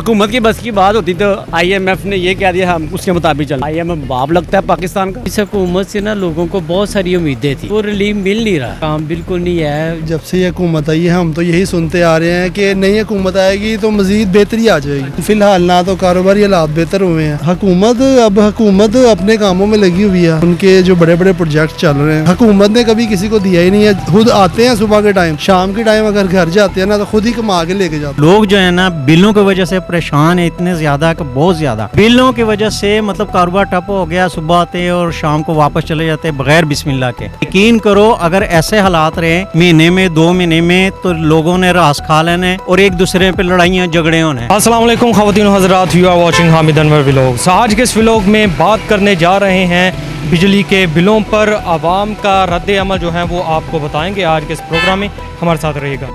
हुकूमत की बस की बात होती तो IMF ने ये कह दिया हम उसके मुताबिक चल। IMF बाप लगता है पाकिस्तान का। इस हुकूमत से ना लोगों को बहुत सारी उम्मीदें थी, वो रिलीफ मिल नहीं रहा, काम बिल्कुल नहीं है। जब से ये हुकूमत आई है हम तो यही सुनते आ रहे हैं कि नई हुकूमत आएगी तो मजीद बेहतरी आ जाएगी। फिलहाल ना तो कारोबारी हालात बेहतर हुए हैं। हुकूमत अपने कामों में लगी हुई है, उनके जो बड़े बड़े प्रोजेक्ट चल रहे हैं हुकूमत ने कभी किसी को दिया ही नहीं है। खुद आते हैं सुबह के टाइम, शाम के टाइम अगर घर जाते हैं ना तो खुद ही कमा के लेके जाते हैं। लोग जो है ना बिलों की वजह से परेशान है, इतने ज्यादा कि बहुत ज्यादा बिलों की वजह से मतलब कारोबार ठप हो गया। सुबह आते और शाम को वापस चले जाते बगैर बिस्मिल्लाह के। यकीन करो अगर ऐसे हालात रहे महीने में 2 महीने में तो लोगों ने रास खा लेने और एक दूसरे पे लड़ाइयाँ झगड़े होने। अस्सलाम वालेकुम ख़वातीन हज़रात, you are watching Hamid Anwar vlogs. आज के इस व्लॉग में बात करने जा रहे हैं बिजली के बिलों पर। आवाम का रद्द अमल जो है वो आपको बताएंगे आज के इस प्रोग्राम में, हमारे साथ रहेगा।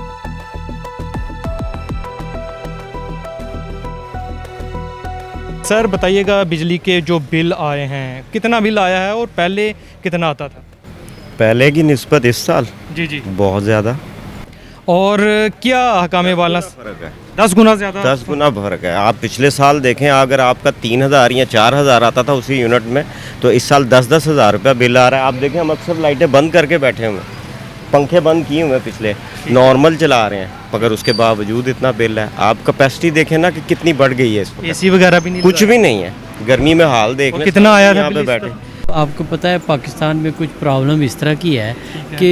सर बताइएगा, बिजली के जो बिल आए हैं कितना बिल आया है और पहले कितना आता था? पहले की निस्बत इस साल जी बहुत ज़्यादा। और क्या हकामे वाला फ़र्क है, 10 गुना ज़्यादा, 10 गुना फ़र्क है। आप पिछले साल देखें, अगर आपका 3000 या 4000 आता था उसी यूनिट में, तो इस साल 10-10 हज़ार रुपया बिल आ रहा है। आप देखें, हम अक्सर लाइटें बंद करके बैठे हुए हैं, पंखे बंद किए हुए हैं, पिछले नॉर्मल चला रहे हैं, मगर उसके बावजूद इतना बिल है। आप कैपेसिटी देखें ना कि कितनी बढ़ गई है इस वक्त। AC वगैरह भी नहीं, कुछ भी नहीं है। गर्मी में हाल देख लें, कितना आया था यहाँ पे बिल इस बैठे। आपको पता है पाकिस्तान में कुछ प्रॉब्लम इस तरह की है कि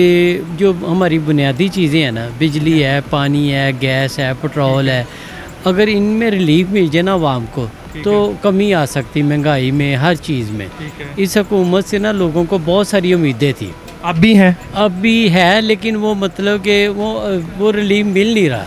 जो हमारी बुनियादी चीज़ें हैं ना, बिजली है, पानी है, गैस है, पेट्रोल है, अगर इनमें रिलीफ मिल जाए ना आवाम को तो कमी आ सकती महंगाई में, हर चीज़ में। इस हुकूमत से ना लोगों को बहुत सारी उम्मीदें थी, अब भी हैं, अब भी है, लेकिन वो मतलब कि वो रिलीफ मिल नहीं रहा।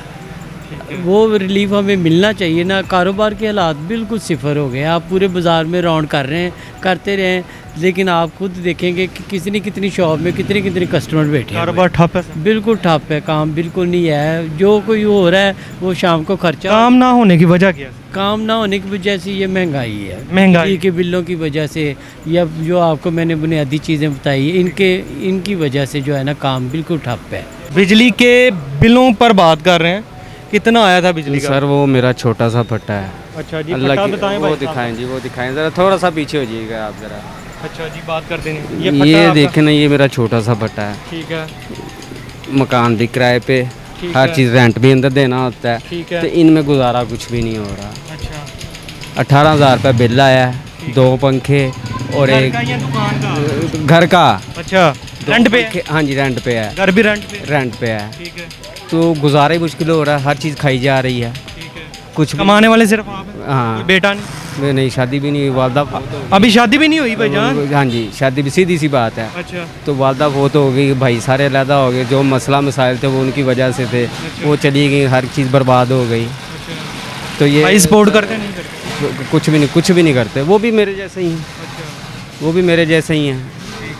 वो रिलीफ हमें मिलना चाहिए ना। कारोबार के हालात बिल्कुल सिफर हो गए। आप पूरे बाज़ार में राउंड कर रहे हैं, करते रहें, लेकिन आप खुद देखेंगे कि कितनी शॉप में कितने कस्टमर बैठे हैं। कारोबार ठप है, बिल्कुल ठप है, काम बिल्कुल नहीं है। जो कोई हो रहा है वो शाम को खर्चा। काम ना होने की वजह क्या है? काम ना होने की वजह से ये महंगाई है, महंगाई के बिलों की वजह से, या जो आपको मैंने बुनियादी चीज़ें बताई इनकी वजह से जो है ना काम बिल्कुल ठप है। बिजली के बिलों पर बात कर रहे हैं, कितना आया था बिजली का? सर वो मेरा छोटा सा फट्टा है। अच्छा जी, अल्लाह फट्टा की बताएं वो भाई दिखाएं जी, वो दिखाएं ज़रा, थोड़ा सा पीछे हो जाइएगा आप ज़रा। अच्छा जी, बात करते नहीं। ये फट्टा देखें ना, ये मेरा छोटा सा फट्टा है। ठीक है, मकान भी किराए पे, ठीक हर है। चीज़ रेंट भी अंदर देना होता है, ठीक है। तो इनमें गुजारा कुछ भी नहीं हो रहा। अच्छा, 18,000 रुपये बिल आया है, 2 पंखे और घर एक का या दुकान का? घर का। अच्छा, रेंट पे है? पंखे, हाँ जी रेंट पे है, घर भी रेंट पे? रेंट पे है, ठीक है, तो गुजारा ही मुश्किल हो रहा है, हर चीज़ खाई जा रही है। ठीक है। कुछ भी- कमाने वाले सिर्फ आप हैं? हाँ। कोई बेटा नहीं? नहीं, शादी भी नहीं हुई, वालदा फोत हो गई। अभी शादी भी नहीं हुई भाईजान? हाँ जी, शादी भी सीधी सी बात है। अच्छा, तो वालदा फोत हो गई, भाई सारे अलहदा हो गए, जो मसला मसाइल थे वो उनकी वजह से थे, वो चली गई, हर चीज़ बर्बाद हो गई। अच्छा। तो ये भाई सपोर्ट करते नहीं करते? कुछ भी नहीं करते। वो भी मेरे जैसे ही हैं, अच्छा, वो भी मेरे जैसे ही हैं।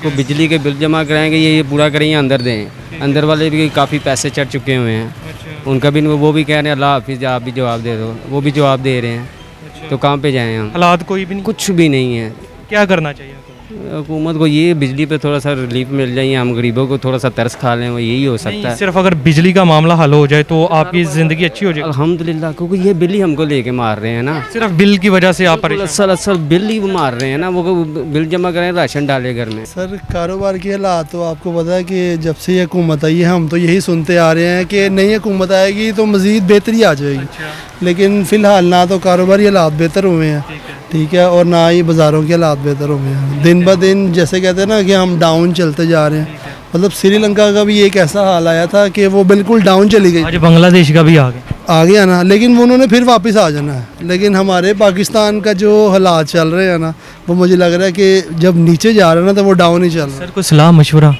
तो बिजली के बिल जमा कराएंगे, ये पूरा करेंगे, अंदर दें। अंदर वाले भी काफ़ी पैसे चढ़ चुके हुए हैं, अच्छा, उनका भी वो भी कह रहे हैं अल्लाह हाफिज़, आप भी जवाब दे दो, वो भी जवाब दे रहे हैं। अच्छा। तो कहाँ पे जाएँ हम? हालात कोई भी नहीं? कुछ भी नहीं है। क्या करना चाहिए? हुकूमत को ये बिजली पे थोड़ा सा रिलीफ मिल जाए, हम गरीबों को थोड़ा सा तरस खा लें, वो यही हो सकता नहीं, है। सिर्फ अगर बिजली का मामला हल हो जाए तो आपकी ज़िंदगी अच्छी हो जाएगी। अल्हम्दुलिल्लाह, क्योंकि ये बिल ही हमको लेके मार रहे हैं ना, सिर्फ बिल की वजह से आप परेशान? असल बिल ही मार रहे हैं ना। वो बिल जमा करें, राशन डाले घर में। सर कारोबार के हालात तो आपको पता है कि जब से ये हुकूमत आई है हम तो यही सुनते आ रहे हैं कि नई हुकूमत आएगी तो मज़ीद बेहतरी आ जाएगी। अच्छा, लेकिन फ़िलहाल ना तो कारोबारी हालात बेहतर हुए हैं, ठीक है, और ना ही बाज़ारों के हालात बेहतर हुए हैं। दिन ब दिन जैसे कहते हैं ना कि हम डाउन चलते जा रहे हैं। मतलब श्रीलंका का भी एक ऐसा हाल आया था कि वो बिल्कुल डाउन चली गई, आज बांग्लादेश का भी आ गया। आ गया ना, लेकिन वो उन्होंने फिर वापस आ जाना है। लेकिन हमारे पाकिस्तान का जो हालात चल रहे हैं ना, वो मुझे लग रहा है कि जब नीचे जा रहा है ना तो वो डाउन ही चल रहा है। सर कोई सलाह मशवरा?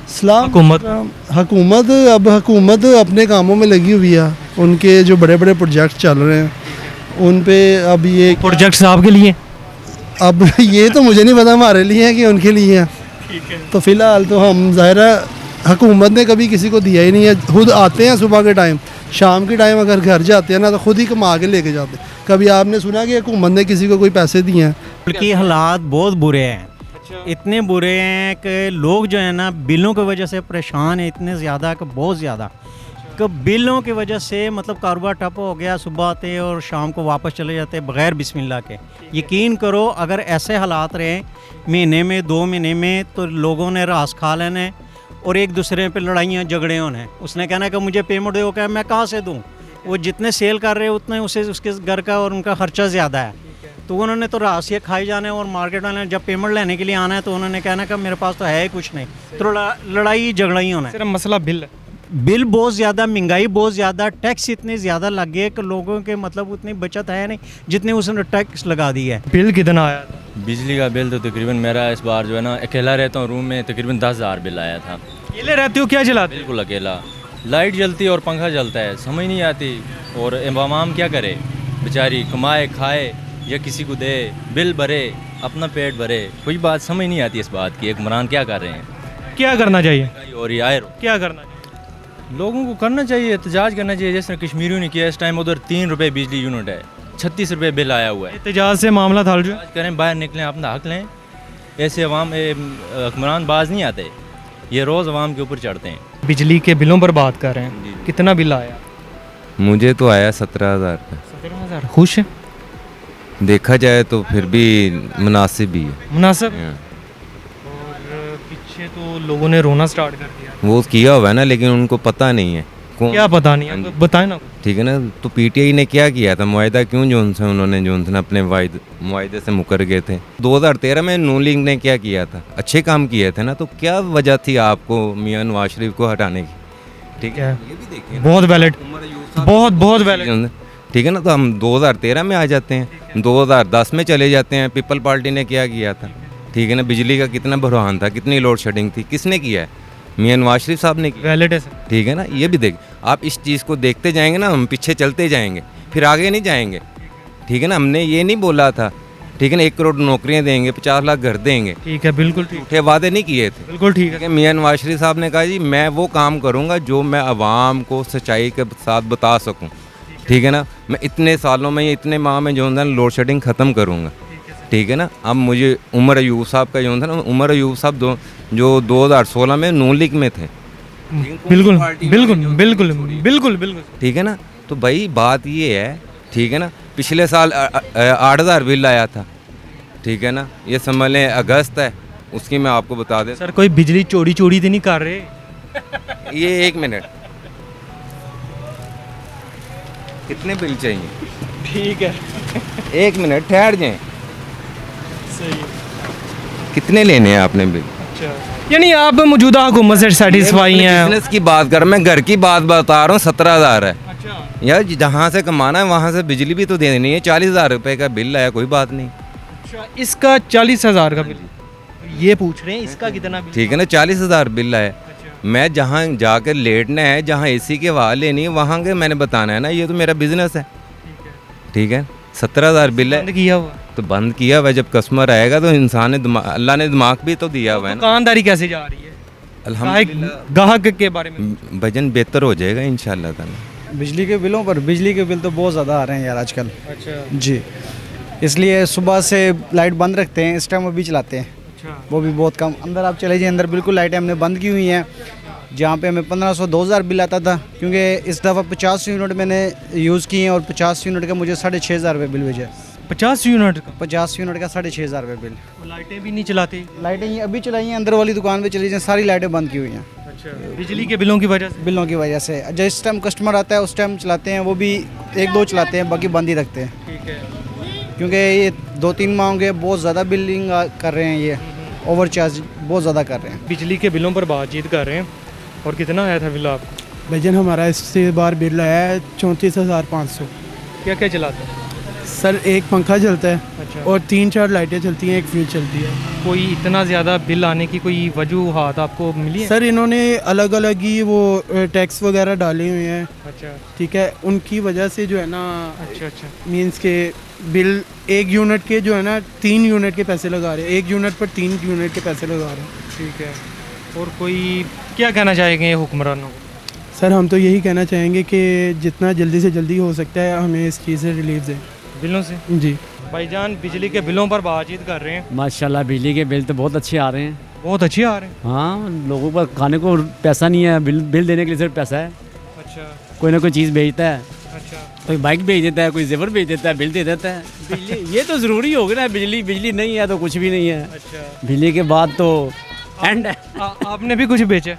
इस्लाम हुकूमत अपने कामों में लगी हुई है, उनके जो बड़े बड़े प्रोजेक्ट चल रहे हैं उन पे। अब ये प्रोजेक्ट्स आपके लिए? अब ये तो मुझे नहीं पता हमारे लिए है कि उनके लिए है। तो फ़िलहाल तो हम ज़ाहिर है हुकूमत ने कभी किसी को दिया ही नहीं है। खुद आते हैं सुबह के टाइम, शाम के टाइम अगर घर जाते हैं ना तो खुद ही कमा के लेके जाते हैं। कभी आपने सुना कि हुकूमत ने किसी को कोई पैसे दिए हैं? उनकी हालात बहुत बुरे हैं, इतने बुरे हैं कि लोग जो है ना बिलों की वजह से परेशान है, इतने ज़्यादा कि बहुत ज़्यादा। कि बिलों की वजह से मतलब कारोबार ठप हो गया, सुबह आते और शाम को वापस चले जाते बग़ैर बिस्मिल्लाह के। यकीन करो अगर ऐसे हालात रहे महीने में 2 महीने में तो लोगों ने रास खा लेने और एक दूसरे पे लड़ाइयाँ झगड़े होने। उसने कहना कि मुझे पेमेंट दो, क्या मैं कहाँ से दूँ? वो जितने सेल कर रहे हैं उतने उसे उसके घर का और उनका खर्चा ज़्यादा है, तो उन्होंने तो रास ये खाई जाने और मार्केट वाले जब पेमेंट लेने के लिए आना है तो उन्होंने कहना कि मेरे पास तो है ही कुछ नहीं, तो लड़ाई झगड़ा ही होना है। सिर्फ मसला बिल है। बिल बहुत ज़्यादा, महंगाई बहुत ज़्यादा, टैक्स इतने ज़्यादा लग गए कि लोगों के मतलब उतनी बचत है नहीं जितने उसने टैक्स लगा दी है। बिल कितना आया था? बिजली का बिल तो तकरीबन मेरा इस बार जो है ना, अकेला रहता हूँ रूम में, तकरीबन 10,000 बिल आया था। अकेले रहते हो, क्या चलाते हो? बिल्कुल अकेला, लाइट जलती है और पंखा चलता है, समझ नहीं आती। और आवाम क्या करे बेचारी, कमाए खाए या किसी को दे, बिल भरे, अपना पेट भरे, कोई बात समझ नहीं आती इस बात की। हुक्मरान क्या कर रहे हैं, क्या करना चाहिए? और ये क्या करना चाहिए? लोगों को करना चाहिए, एहतजाज करना चाहिए, जैसे कश्मीरियों ने किया। इस टाइम उधर 3 रुपये बिजली यूनिट है, 36 रुपये बिल आया हुआ है। एहतजाज से मामला हल जो करें, बाहर निकलें, अपना हक लें। ऐसे हुक्मरान बाज नहीं आते, ये रोज़ अवाम के ऊपर चढ़ते हैं। बिजली के बिलों पर बात कर रहे हैं, कितना बिल आया? मुझे तो आया 17,000 का। 17,000? खुश है? देखा जाए तो फिर भी मुनासिब ही है। मुनासिब? और पीछे तो लोगों ने रोना स्टार्ट कर दिया। वो किया हुआ है ना, लेकिन उनको पता नहीं है। क्या पता नहीं है, बताएं ना। ठीक है ना, तो पीटीआई ने क्या किया था, मुआहदा क्यों जोन से उन्होंने अपने मुआहदे से मुकर गए थे। 2013 में नून लीग ने क्या किया था, अच्छे काम किए थे ना, तो क्या वजह थी आपको मियां नवाज शरीफ को हटाने की? ठीक है, ये भी देखिए, बहुत वैलिड, बहुत वैलिड। ठीक है ना, तो हम 2013 में आ जाते हैं, 2010 में चले जाते हैं। पीपल पार्टी ने क्या किया था, ठीक है ना, बिजली का कितना बुरहान था, कितनी लोड शेडिंग थी, किसने किया है? मियां नवाज शरीफ साहब ने किया। वैलिड है। ठीक है ना, ये भी देख, आप इस चीज़ को देखते जाएंगे ना, हम पीछे चलते जाएंगे, फिर आगे नहीं जाएंगे। ठीक है ना, हमने ये नहीं बोला था, ठीक है ना, 1 करोड़ नौकरियां देंगे, 50 लाख घर देंगे। ठीक है, बिल्कुल ठीक है, वादे नहीं किए थे। बिल्कुल ठीक है। मियां नवाज शरीफ साहब ने कहा जी मैं वो काम करूँगा जो मैं आवाम को सच्चाई के साथ बता सकूँ। ठीक है ना, मैं इतने सालों में, इतने माह में जो है लोड शेडिंग ख़त्म करूँगा। ठीक है ना, अब मुझे उमर अयूब साहब का जो था ना, उमर अयूब साहब जो 2016 में नून लीग में थे। बिल्कुल बिल्कुल बिल्कुल बिल्कुल बिल्कुल। ठीक है ना, तो भाई बात ये है, ठीक है ना, पिछले साल 8,000 बिल आया था। ठीक है ना, ये समझ लें अगस्त है, उसकी मैं आपको बता दें। सर कोई बिजली चोरी तो नहीं कर रहे? ये 1 मिनट, कितने बिल चाहिए? ठीक है, 1 मिनट ठहर जाएं। सही है। कितने लेने हैं आपने बिल? अच्छा, यानी आप मौजूदा हुकूमत से सेटिस्फाई हैं? बिजनेस की बात कर, मैं घर की बात बता रहा हूँ। 17,000 है। अच्छा यार, जहाँ से कमाना है वहाँ से बिजली भी तो देनी है। 40,000 रुपये का बिल आया, कोई बात नहीं। अच्छा, इसका 40,000 का बिल ये पूछ रहे हैं, इसका कितना बिल? ठीक है ना, 40,000 बिल आया। मैं जहाँ जाकर लेटना है, जहाँ एसी के हवा लेनी है, वहाँ के मैंने बताना है ना, ये तो मेरा बिजनेस है। ठीक है, 17,000 बिल है। बंद किया हुआ तो बंद किया हुआ, जब कस्टमर आएगा तो इंसान ने अल्लाह ने दिमाग भी तो दिया हुआ है ना। दुकानदारी कैसे जा रही है? अल्हम्दुलिल्लाह ग्राहक के बारे में भजन बेहतर हो जाएगा इंशाल्लाह ताला। बिजली के बिलों पर, बिजली के बिल तो बहुत ज़्यादा आ रहे हैं यार आजकल। अच्छा जी, इसलिए सुबह से लाइट बंद रखते हैं, इस टाइम अभी चलाते हैं। अच्छा, वो भी बहुत कम। अंदर आप चले जाइए, अंदर बिल्कुल लाइटें हमने बंद की हुई हैं। जहाँ पे हमें 1500 2000 बिल आता था, क्योंकि इस दफ़ा 50 यूनिट मैंने यूज़ किए हैं और 50 यूनिट का मुझे 6,500 रुपये बिल भेजा। 50 यूनिट का? 50 यूनिट का 6,500 रुपये बिल। लाइटें भी नहीं चलाते? लाइटें ये अभी चलाई हैं, अंदर वाली दुकान पे चली जाएँ, सारी लाइटें बंद की हुई हैं। अच्छा, बिजली के बिलों की वजह से? बिलों की वजह से। जिस टाइम कस्टमर आता है उस टाइम चलाते हैं, वो भी 1-2 चलाते हैं, बाकी बंद ही रखते हैं। ठीक है, क्योंकि ये 2-3 माह हो गए बहुत ज़्यादा बिलिंग कर रहे हैं, ये ओवर चार्ज बहुत ज़्यादा कर रहे हैं। बिजली के बिलों पर बातचीत कर रहे हैं। और कितना आया था बिल आपको? भजन हमारा इससे बार बिल आया है 34,500। क्या क्या चलाता है? सर एक पंखा चलता है। अच्छा, और 3-4 लाइटें चलती हैं, एक फ्यूज चलती है। कोई इतना ज़्यादा बिल आने की कोई वजूहात आपको मिली है? सर इन्होंने अलग अलग ही वो टैक्स वगैरह डाले हुए हैं। अच्छा ठीक है, उनकी वजह से जो है ना, अच्छा अच्छा, मींस के बिल 1 यूनिट के जो है ना 3 यूनिट के पैसे लगा रहे हैं, 1 यूनिट पर 3 यूनिट के पैसे लगा रहे हैं। ठीक है। और कोई क्या कहना चाहेंगे हुक्मरानों को? सर हम तो यही कहना चाहेंगे कि जितना जल्दी से जल्दी हो सकता है हमें इस चीज़ से रिलीफ दें। बिलों से? जी भाईजान बिजली के बिलों पर बातचीत कर रहे हैं। माशाल्लाह बिजली के बिल तो बहुत अच्छे आ रहे हैं। बहुत अच्छे आ रहे हैं? हाँ, लोगों पर खाने को पैसा नहीं है, बिल देने के लिए सिर्फ पैसा है। अच्छा कोई ना कोई चीज़ बेचता है, अच्छा कोई बाइक बेच देता है, कोई जेवर बेच देता है, बिल दे देता है। बिजली ये तो ज़रूरी हो गया ना, बिजली नहीं है तो कुछ भी नहीं है। अच्छा बिजली के बाद तो एंड है। आपने भी कुछ बेचा?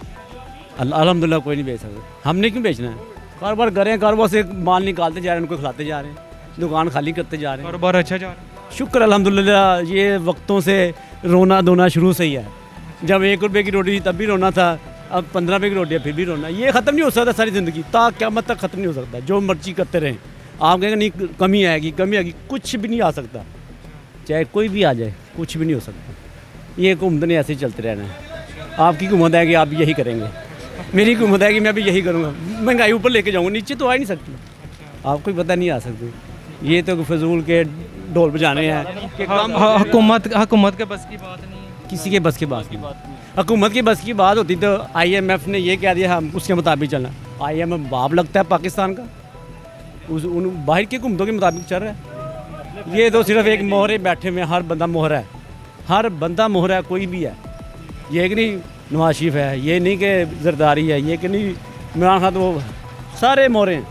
अल्हम्दुलिल्लाह कोई नहीं बेच सकता। हमने क्यों बेचना है? कारोबार करें, कारोबार से माल निकालते जा रहे हैं, उनको खिलाते जा रहे हैं, दुकान खाली करते जा रहे हैं। कारोबार अच्छा जा रहा है? शुक्र अल्हम्दुलिल्लाह, ये वक्तों से रोना धोना शुरू से ही है। जब 1 रुपये की रोटी थी तब भी रोना था, अब 15 रुपये की रोटी है फिर भी रोना। ये ख़त्म नहीं हो सकता सारी ज़िंदगी, ता क़यामत तक ख़त्म नहीं हो सकता। जो मर्जी करते रहें, आप कहेंगे नहीं कमी आएगी, कुछ भी नहीं आ सकता। चाहे कोई भी आ जाए, कुछ भी नहीं हो सकता। ये हुकूमत ने ऐसे ही चलते रहना है। आपकी हुकूमत है कि आप यही करेंगे, मेरी हुकूमत है कि मैं भी यही करूँगा। महंगाई ऊपर लेके जाऊँगा, नीचे तो आ ही नहीं सकती। आपको ही पता नहीं आ सकती। ये तो फजूल के ढोल बजाने हैं कि हुकूमत के बस की बात नहीं है। किसी के बस की बात नहीं। हुकूमत की बस की बात होती तो IMF ने ये कह दिया हम उसके मुताबिक चलना। IMF बाप लगता है पाकिस्तान का, उन बाहर की हुकूमतों के मुताबिक चल रहा है। ये तो सिर्फ एक मोहरे बैठे हुए, हर बंदा मोहरा है, हर बंदा मोहरा है, कोई भी है। ये कि नहीं नवाज शरीफ है, ये नहीं कि जरदारी है, ये कि नहीं इमरान खान, तो वो सारे मोहरे हैं।